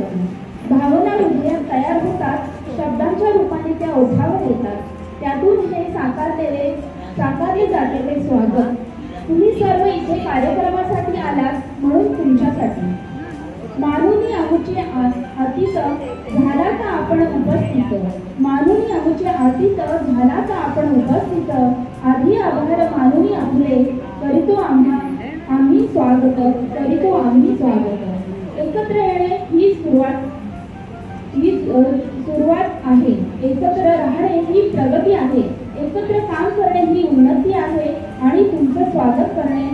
जाती, भावना हृदयात तयार होतात, शब्दांच्या रूपाने त्या ओठावर येतात, त्यातून हे साकारले जाते ते स्वागत. तुम्ही सर्व इथे कार्यक्रमासाठी आलात म्हणून तुमच्यासाठी. मानुनी आमुचे अतीत झाला का आपण उपस्थित, मानुनी आमुचे अतीत झाला का आपण उपस्थित, आधी आभार मानुनी आपले करीतो आम्ही स्वागत, करीतो आम्ही स्वागत. एकत्र येणे ही सुरुवात आहे, एकत्र राहणे ही प्रगती आहे, एकत्र काम करणे ही उन्नती आहे आणि तुमचं स्वागत करणे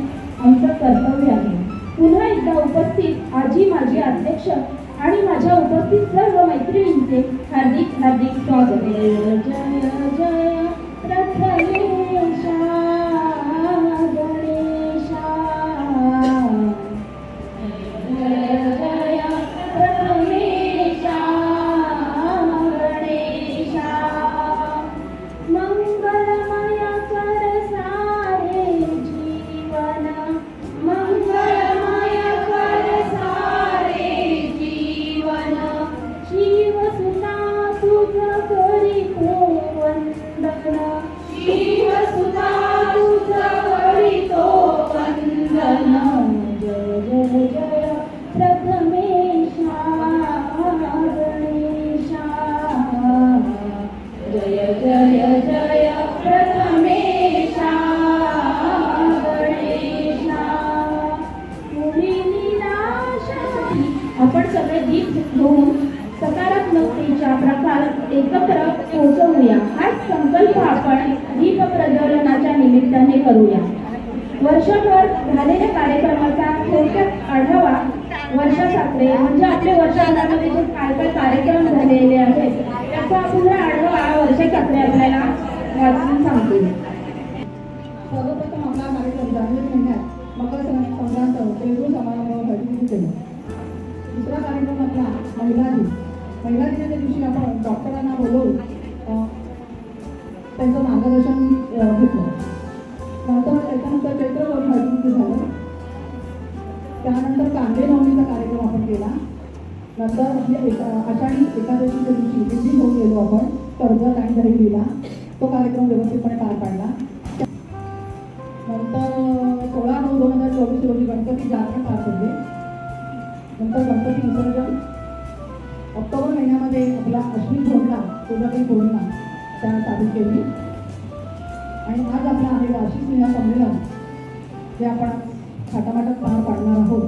आमचं कर्तव्य आहे. पुन्हा एकदा उपस्थित आजी माझे अध्यक्ष आणि माझ्या उपस्थित सर्व मैत्रिणींचे हार्दिक हार्दिक स्वागत. जय जय प्रथमेशा गणेशा, जय जय प्रथमेशा गणेशा, मंगलमय कर सारे जीवन, मंगलमय कर सारे जीवन, शिवसुता तुझ करीतो वंदन, शिवसुता तुझ करीतो वंदन. जय जय जय प्रथमेशा गणेशा, जय जय जय प्रथमेशा गणेशा. पुढील निराशासाठी आपण सगळे दीप घेऊन सकारात्मकतेच्या प्रकारात एकत्र पोहोचवूया. हाच संकल्प आपण दीप प्रज्वलनाच्या निमित्ताने करूया. वर्षभर झालेल्या कार्यक्रमाचा थोडक्यात आढावा वर्षा साखरे म्हणजे आपले वर्षभरामध्ये जे काय काय कार्यक्रम झालेले आहेत त्याचा पुन्हा आढावा वर्षा साखरे आपल्याला वाचून सांगतील. सर्वप्रथम आपला कार्यक्रम जानेवारी महिन्यात मकर संक्रांत तेलगू समारंभासाठी केला. दुसरा कार्यक्रम आपला महिला दिन. महिला दिनाच्या दिवशी आपण डॉक्टरांना बोलवून त्यांचं मार्गदर्शन घेतलं. त्याच्यानंतर चैत्र पौर्णिमा झालं. त्यानंतर कांदे नवमीचा कार्यक्रम आपण केला. नंतर आषाढी एकादशीच्या दिवशी दिल्ली होऊन गेलो आपण कर्जत आणि दहिंदीला. तो कार्यक्रम व्यवस्थितपणे पार पाडला. नंतर 16/9/2024 रोजी गणपती जात्रा पार पडली. नंतर गणपती विसर्जन. ऑक्टोबर महिन्यामध्ये आपला अश्विन पौर्णिमा कोजागिरी पौर्णिमा त्या साजरी केली. आणि आज आपला आहे वार्षिक महिला संमेलन जे आपण थाटामाटात पार पाडणार आहोत.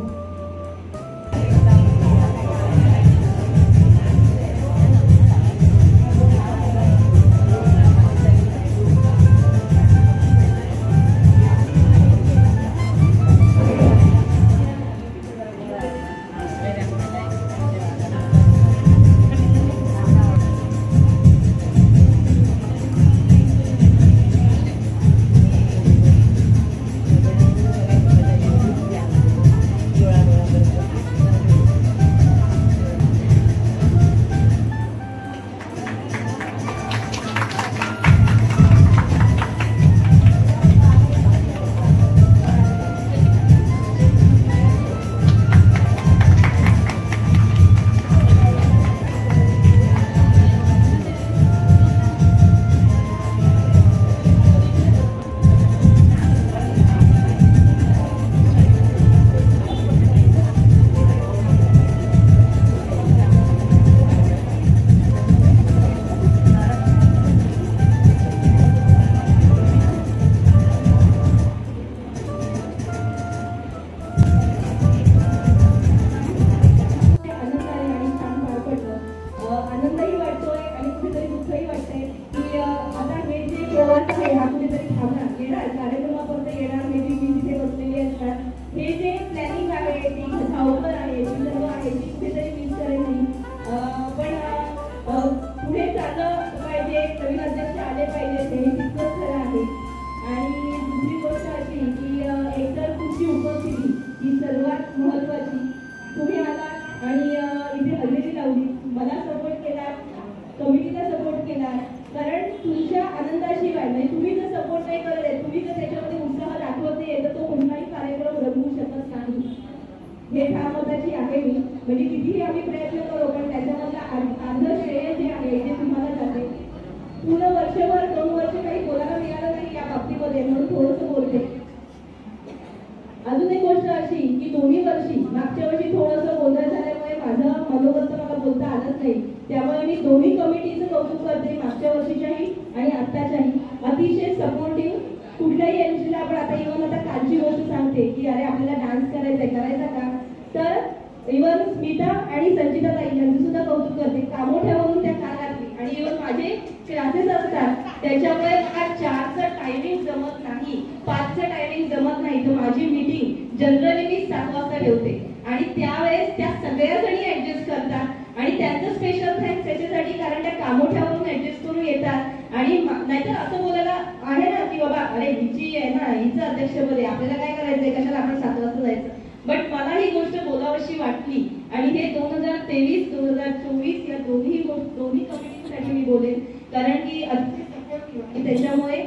मनोगत तर मला बोलता आलंच नाही. त्यामुळे मी दोन्ही कमिटीचं कौतुक करते, मागच्या वर्षीच्याही आणि आत्ताच्याही. अतिशय सपोर्टिव्ह. कुठल्याही एनजीला आपण आता इव्हन आता कालची गोष्ट सांगते की अरे आपल्याला डान्स करायचा का, तर इव्हन स्मिता आणि संचिता ताई यांचं सुद्धा कौतुक करते. कामोठ्यावरून त्या काल लागली आणि इव्हन माझे क्लासेस असतात त्याच्यामुळे मला 4चं टायमिंग जमत नाही, 5चं टायमिंग जमत नाही. तर माझी मीटिंग जनरली मी 7 वाजता ठेवते आणि त्यावेळेस त्या सगळ्या जणी ऍडजस्ट करतात आणि त्यांचं स्पेशल थँक्स त्याच्यासाठी, कारण त्या कामोठ्यावरून ऍडजस्ट करून येतात. आणि नाहीतर असं बोलायला आहे ना की बाबा अरे हिची आहे ना, हिचं अध्यक्षपद आहे, आपल्याला काय करायचंय, कशाला आपण 7 वाजता जायचं. बट मला ही गोष्ट बोलावीशी वाटली आणि हे 2023-2024 या दोन्ही कमिटीसाठी मी बोलेन, कारण की अतिशय सपोर्टिव्ह आणि त्याच्यामुळे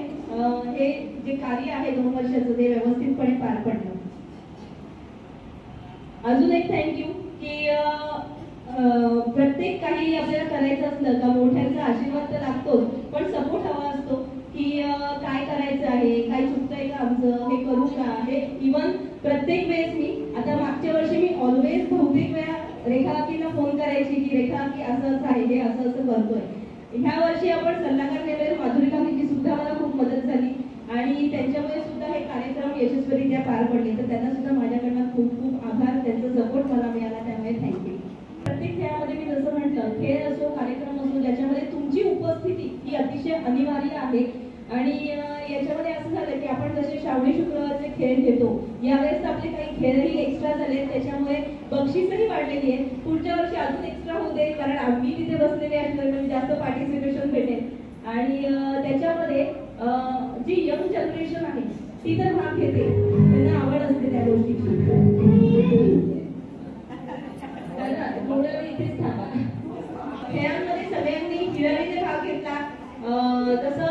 हे जे कार्य आहे 2 वर्षाचं ते व्यवस्थितपणे पार पडलं. अजून एक थँक्यू की प्रत्येक काही आपल्याला करायचं असलं का मोठ्यांचा आशीर्वाद तर लागतोच, पण सपोर्ट हवा असतो की काय करायचं आहे, काय चुकतंय का आमचं, हे करू का, हे इव्हन प्रत्येक वेळेस मी आता मागच्या वर्षी मी ऑलवेज बहुतेक वेळा रेखा काकींना फोन करायची की रेखा काकी असं असं आहे, हे असं असं करतोय. ह्या वर्षी आपण सल्लागार केले, माधुरी काकींची सुद्धा मला खूप मदत झाली आणि त्यांच्यामुळे सुद्धा हे कार्यक्रम यशस्वीरित्या पार पडले. तर त्यांना सुद्धा माझ्याकडनं खूप खूप आभार, त्यांचा सपोर्ट मला मिळाला, त्यामुळे थँक्यू. प्रत्येक खेळामध्ये मी जसं म्हटलं, खेळ असो कार्यक्रम असो ज्याच्यामध्ये तुमची उपस्थिती ही अतिशय अनिवार्य आहे. आणि याच्यामध्ये असं झालं की आपण जसे श्रावणी शुक्रवारचे खेळ घेतो, यावेळेस आपले काही खेळही एक्स्ट्रा झाले, त्याच्यामुळे बक्षीसही वाढलेली आहे. पुढच्या वर्षी अजून एक्स्ट्रा होते, कारण आम्ही तिथे बसलेले असल्यामुळे म्हणजे जास्त पार्टिसिपेशन भेटेल. आणि त्याच्यामध्ये जी यंग जनरेशन आहे ती तर भाग घेते, त्यांना आवड असते त्या गोष्टीची. इथेच थांबा. खेळांमध्ये सगळ्यांनी हिरारीने भाग घेतला, तसं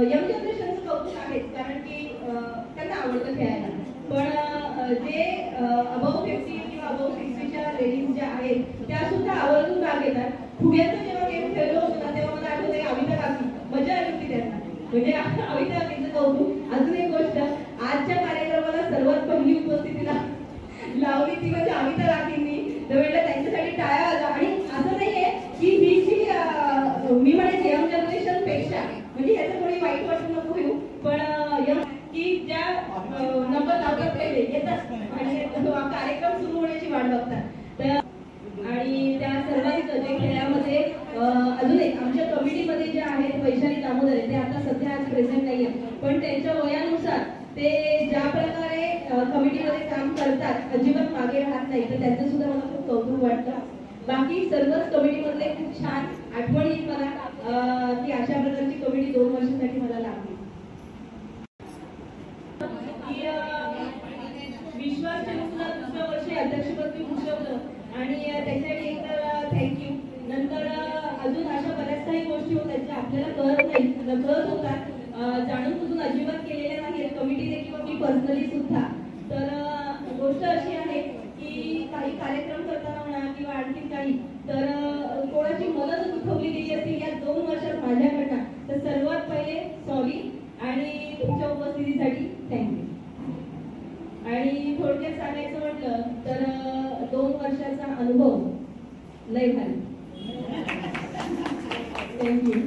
यंग जनरेशनचं कौतुक आहेच, कारण की त्यांना आवडतं खेळायला. पण जे अबाव 50 किंवा अबाव 60च्या लेडीज ज्या आहेत त्या सुद्धा आवर्जून भाग घेतात. फुग्याचं जेव्हा गेम खेळलो होतो ना तेव्हा मला आठवतंय अविता काकी, मजा आली होती त्यांना, म्हणजे अविता काकींचं कौतुक. अजून एक गोष्ट, आजच्या कार्यक्रमाला सर्वात पहिली उपस्थितीला लावली ती म्हणजे अविता काकींनी. तर म्हटलं त्यांच्यासाठी टाळ्या वाजवा. आणि असं नाहीये की ही जी मी म्हणेन यंग जनरेशन पेक्षा, म्हणजे ह्याचं कोणी वाईट वाटून नको घेऊ, पण यंग की ज्या नंबर लावतात पहिले येतात आणि कार्यक्रम सुरू होण्याची वाट बघतात. तर आणि त्या सर्वांचं जे खेळामध्ये अजून एक आमच्या कमिटीमध्ये जे आहेत वैशाली दामोदर, ते आता सध्या आज प्रेझेंट नाहीये, पण त्यांच्या वयानुसार ते ज्या प्रकारे कमिटीमध्ये काम करतात अजिबात मागे राहत नाही, तर त्यांचं सुद्धा मला खूप कौतुक वाटतं. बाकी सर्वच कमिटीमधले खूप छान आठवण येईल मला की अशा प्रकारची कमिटी 2 वर्षांसाठी मला लागली. विश्वास चंद्रला दुसऱ्या वर्षी अध्यक्षपद मी भूषवलं आणि त्याच्यासाठी एक तर थँक्यू. नंतर अजून अशा बऱ्याच काही गोष्टी होत्या ज्या आपल्याला कळत होतात, जाणून बुजून अजिबात केलेल्या नाहीत कमिटीने किंवा मी पर्सनली सुद्धा. तर गोष्ट अशी आहे की काही कार्यक्रम करताना म्हणा किंवा आणखी काही, तर कोणाची मनं दुखवली गेली असतील या 2 वर्षात माझ्याकडनं, तर सर्वात पहिले सॉरी आणि तुमच्या उपस्थितीसाठी थँक्यू. आणि थोडक्यात सांगायचं म्हटलं तर 2 वर्षाचा अनुभव लय भारी. थँक्यू.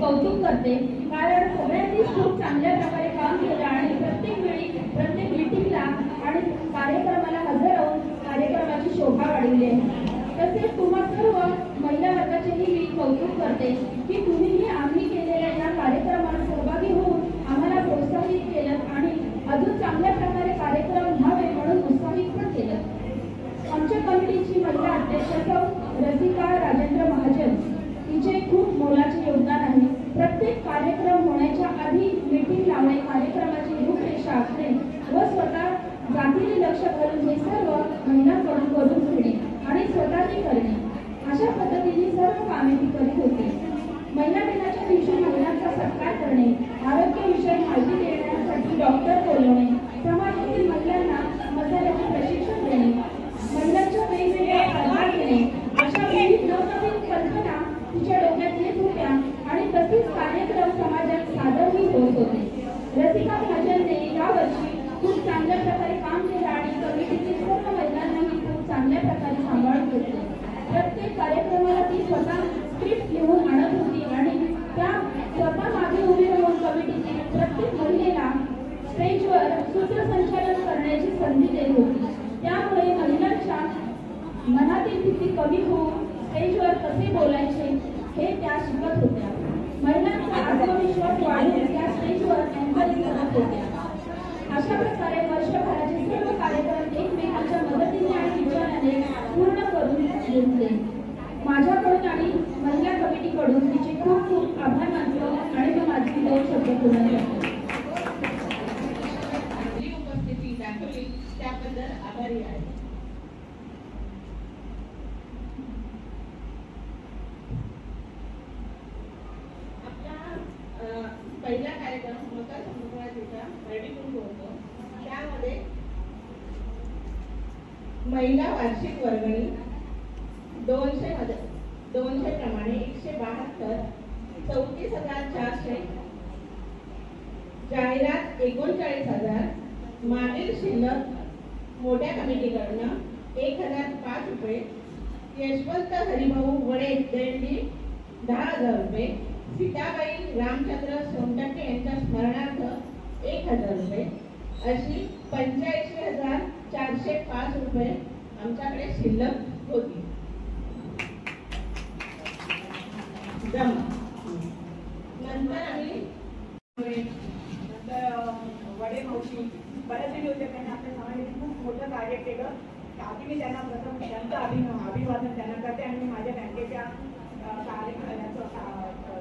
कौतुक करते, कारण सगळ्यांनीच खूप चांगल्या प्रकारे काम केलं आणि प्रत्येक वेळी प्रत्येक मीटिंगला आणि कार्यक्रमाला हजर राहून कार्यक्रमाची शोभा वाढवली आहे. तसेच तुम्हा सर्व महिला वर्गाचेही मी कौतुक करते की तुम्हीही आम्ही केलेल्या या कार्यक्रमात सहभागी होऊन आम्हाला प्रोत्साहित केलं आणि अजून चांगल्या प्रकारे कार्यक्रम व्हावे म्हणून उत्साहित पण केलं. आमच्या कमिटीची महिला अध्यक्ष सौ रसिका राजेंद्र महाजन तिचे खूप मोलाचे योगदान आहे. प्रत्येक कार्यक्रम होण्याच्या आधी मीटिंग लावणे, कार्यक्रमाची रूपरेषा आखणे व स्वतः जातीने लक्ष घालून हे सर्व महिलांकडून करून घेणे आणि स्वतःही करणे, अशा पद्धतीने सर्व कामे ती करीत होती. महिला दिनाच्या दिवशी महिलांचा सत्कार करणे, आरोग्यविषयी माहिती देण्यासाठी डॉक्टर बोलवणे, समाजातील महिलांना मसाल्याचे प्रशिक्षण देणे, महिलांच्या वेगवेगळ्या स्पर्धा घेणे, अशा विविध नवनवीन कल्पना तिच्या डोक्यात येत होत्या आणि तसेच कार्यक्रम समाजात सादरही होत होते. रसिका महाजनने यावर्षी खूप चांगल्या प्रकारे काम केलं आणि कमिटीतील सर्व महिलांनाही खूप चांगल्या प्रकारे सांभाळून घेतले. प्रत्येक कार्यक्रमाला ती स्वतः स्क्रिप्ट लिहून आणत होती आणि त्या स्वतः मागे उभी राहून कमिटीतील प्रत्येक महिलेला स्टेजवर सूत्रसंचालन करण्याची संधी देत होती. त्यामुळे महिलांच्या मनातील भीती कमी होऊन स्टेजवर कसे बोलायचे हे त्या शिकत होत्या. महिलांचा आत्मविश्वास वाढवून त्या स्टेजवर एन्करेज करत होत्या. अशा प्रकारे वर्षभराचे सर्व कार्यक्रम एकमेकांच्या मदतीने आणि विचाराने पूर्ण करून घेतले. माझ्याकडून आणि महिला कमिटीकडून तिचे खूप खूप आभार मानतो आणि मी माझी 2 शब्द पूर्ण करतो. उपस्थिती दाखवली त्याबद्दल आभारी आहे. पहिला कार्यक्रम मकर संक्रांतीचा हळदीकुंकू होतो. त्यामध्ये महिला वार्षिक वर्गणी 200 प्रमाणे 172, 34,400, जाहिरात 39,000, मागील शिल्लक मोठ्या कमिटीकडनं 1,005 रुपये, यशवंत हरिभाऊ वडे देणगी 10,000 रुपये, सीताबाई रामचंद्र सोनटक्के यांच्या स्मरणार्थ 1,000 रुपये, अशी 85,405 रुपये आमच्याकडे शिल्लक होती. नंतर आम्ही वडे मावशी बऱ्याच जणी होते, त्यांनी आपल्या समाजात खूप मोठं कार्य केलं. आधी मी त्यांना प्रथम त्यांचं अभिवादन त्यांना करते आणि माझ्या बँकेच्या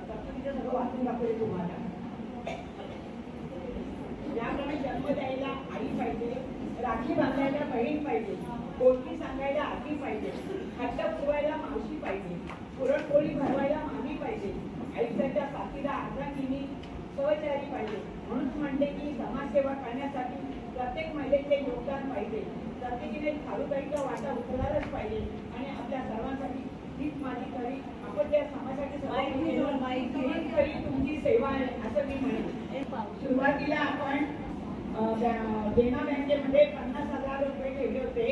तरतुदीचं सगळं वाचून दाखवले तुम्हाला. याप्रमाणे जन्म द्यायला आई पाहिजे, राखी बांधायला बहीण पाहिजे, गोष्टी सांगायला आजी पाहिजे, हट्ट पुरवायला मावशी पाहिजे, पुरणपोळी भरवायला मामी पाहिजे, आयुष्याच्या साथीला आजाकिनी सहचारी पाहिजे. म्हणून म्हणते की समाजसेवा करण्यासाठी प्रत्येक महिलेचे योगदान पाहिजे. प्रत्येकीने खारुताईचा वाटा उचलायलाच पाहिजे आणि आपल्या सर्वांसाठी हीच माझी खरी आपण त्या समाजाची खरी तुमची सेवा आहे असं मी म्हणेन. सुरुवातीला आपण देना बँकेमध्ये 50,000 रुपये ठेवले होते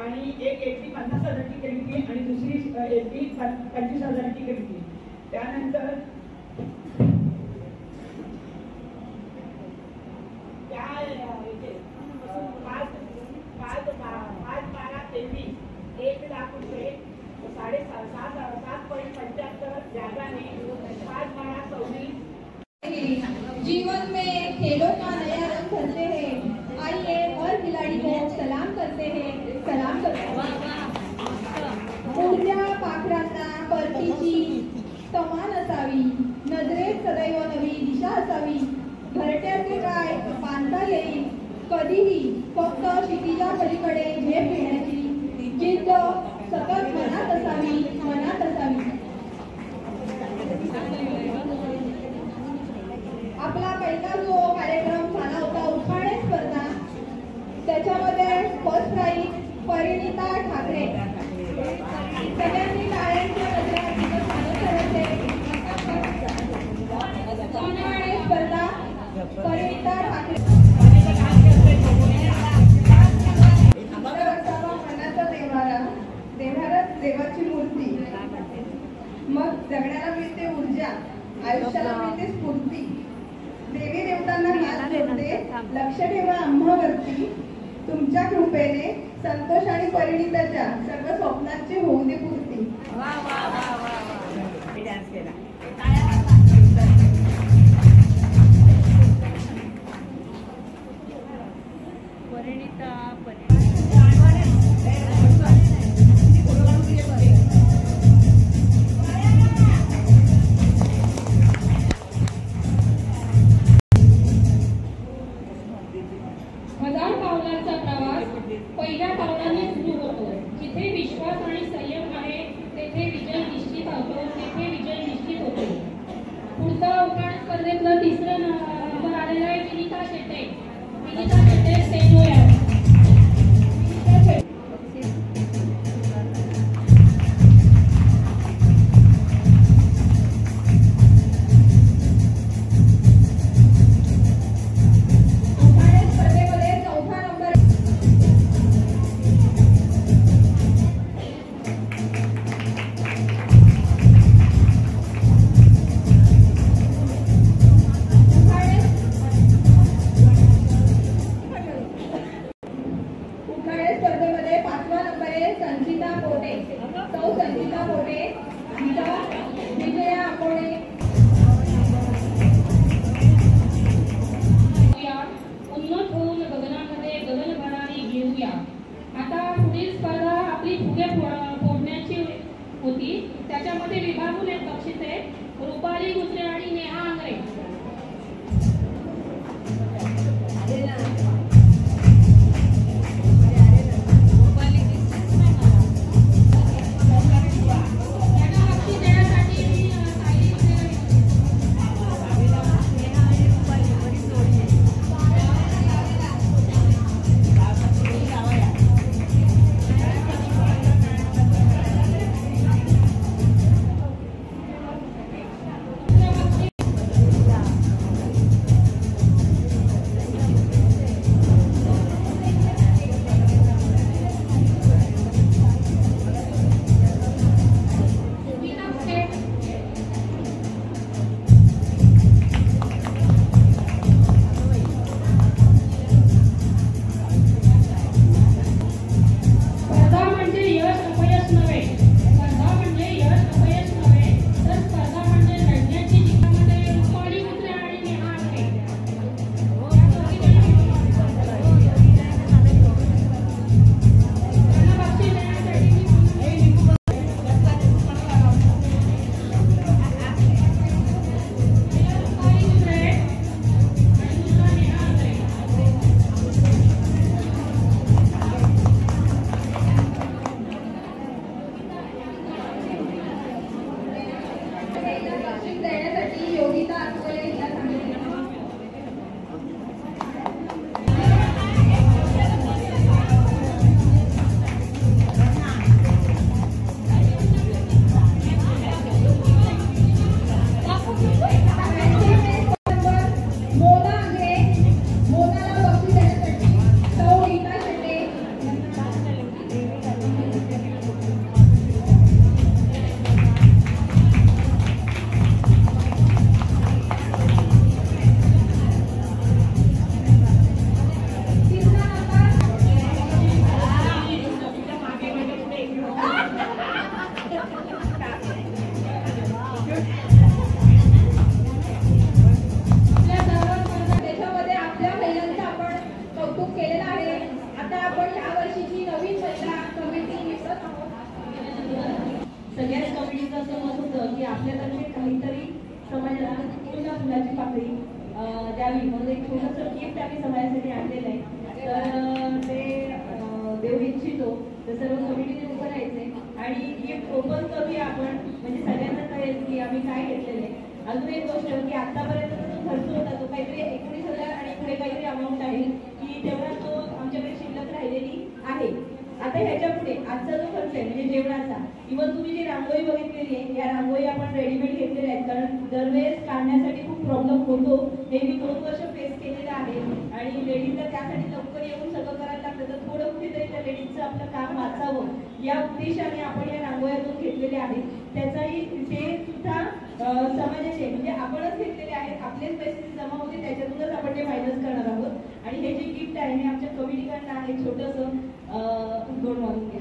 आणि एक एफडी 50,000ची केली होती आणि दुसरी एफडी 25,000ची केली होती. त्यानंतर कमान असावी, नजरेत सदैव नवी दिशा असावी, घरट्याचे काय बांधता येईल कधीही, फक्त क्षितिजा पलीकडे झेप घेण्याची जिद्द सतत मनात असावी, मनात असावी. आपला पहिला जो कार्यक्रम झाला होता उखाणे स्पर्धा, त्याच्यामध्ये फर्स्ट प्राइज परिणिता ठाकरे. सगळ्यांनी टाळ्यांच्या गजरात तिचं स्वागत करायचे. उखाणे स्पर्धा परिणिता ठाकरे. मनाचा देवारात देवाची मूर्ती, मग जगण्याला मिळते ऊर्जा, आयुष्याला मिळते स्फूर्ती. देवी देवतांना हात जोडते, लक्ष ठेवा आम्हावरती. तुमच्या कृपेने संतोष आणि परिणिताच्या सर्व स्वप्नांची होऊ दे पूर्ती. डान्स केला. हजार पावलांचा प्रवास पहिल्या पावलाने सुरू होतो. जिथे विश्वास आणि संयम आहे तेथे विजय निश्चित होतो, तेथे विजय निश्चित होतो. पुढचा उखाण स्पर्धेतलं तिसरं नंबर आलेलं आहे विनिता शेटे. विनिता शेटे सेनोया. आता पुढील स्पर्धा आपली फुगे फोडण्याची होती. त्याच्यामध्ये विभागून एक बक्षिसे रुपाली गुजरे आणि नेहा आंग्रे. सगळ्याच कमिटीचं असं मत होतं की आपल्यातर्फे काहीतरी समाजाला पूर्ण फुलाची पाकळी द्यावी म्हणून एक छोटंसं गिफ्ट आम्ही समाजासाठी आणलेलं आहे. तर ते देऊ इच्छितो तर सर्व कमिटीने उभं राहायचंय आणि गिफ्ट ओपन करूया आपण, म्हणजे सगळ्यांना कळेल की आम्ही काय घेतलेलं आहे. अजून एक गोष्ट की आतापर्यंत जो खर्च होता तो काहीतरी 19,000 आणि पुढे काहीतरी अमाऊंट आहे की तेवढा तो आमच्याकडे शिल्लक राहिलेली आहे. आता ह्याच्या पुढे आजचा जो खर्च आहे म्हणजे जेवणाचा, इव्हन तुम्ही जी रांगोळी बघितलेली आहे या रांगोळी आपण रेडीमेड घेतलेल्या आहेत, कारण दरवेळेस काढण्यासाठी खूप प्रॉब्लेम होतो. हे मी 2 वर्ष फेस केलेलं आहे आणि लेडीजला त्यासाठी लवकर येऊन सगळं करायला लागतं. तर थोडं कुठेतरी त्या लेडीजचं आपलं काम वाचावं या उद्देशाने आपण या रांगोळ्यातून घेतलेले आहेत. त्याचाही ते सुद्धा समाजाचे म्हणजे आपणच घेतलेले आहेत, आपलेच पैसे जमा होते त्याच्यातूनच आपण ते फायनान्स करणार आहोत. आणि हे जे गिफ्ट आहे हे आमच्या कमिटीकडनं आहे. छोटंसं दोन मारून घ्या.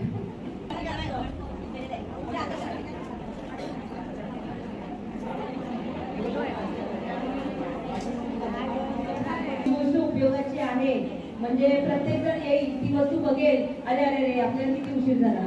गोष्ट उपयोगाची आहे म्हणजे प्रत्येक जण येईल ती वस्तू बघेल, अरे अरे रे आपल्याला किती उशीर झाला.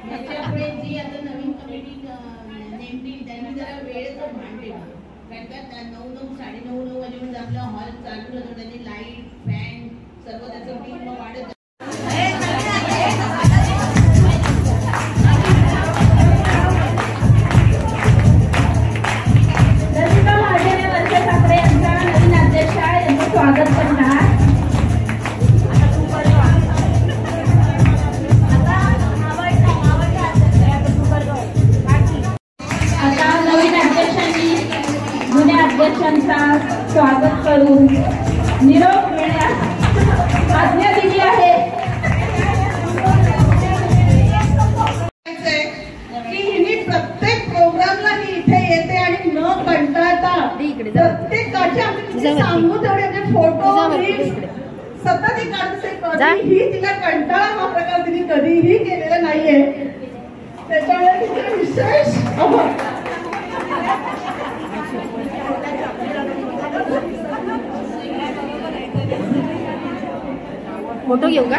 त्याच्यापुढे जी आता नवीन कमिटी नेमली त्यांनी जरा वेळेचं भान ठेवा. कारण का 9-9 9:30 वाजेपर्यंत आपला हॉल चालू होतो, त्याची लाईट फॅन सर्व त्याचं बिल मग वाढत. स्वागत करणार. आता नवीन अध्यक्षांनी जुन्या अध्यक्षांचा स्वागत करून निरोप घेण्यास आज्ञा दिली आहे. की हिने प्रत्येक प्रोग्रामला ही इथे येते आणि न कंटाळता प्रत्येकाच्या सांगू तेवढे फोटो सतत ही काढते. कधीही तिला कंटाळा हा प्रकार तिने कधीही केलेला नाहीये. त्याच्यामुळे तिथे विशेष फोटो घेऊ का?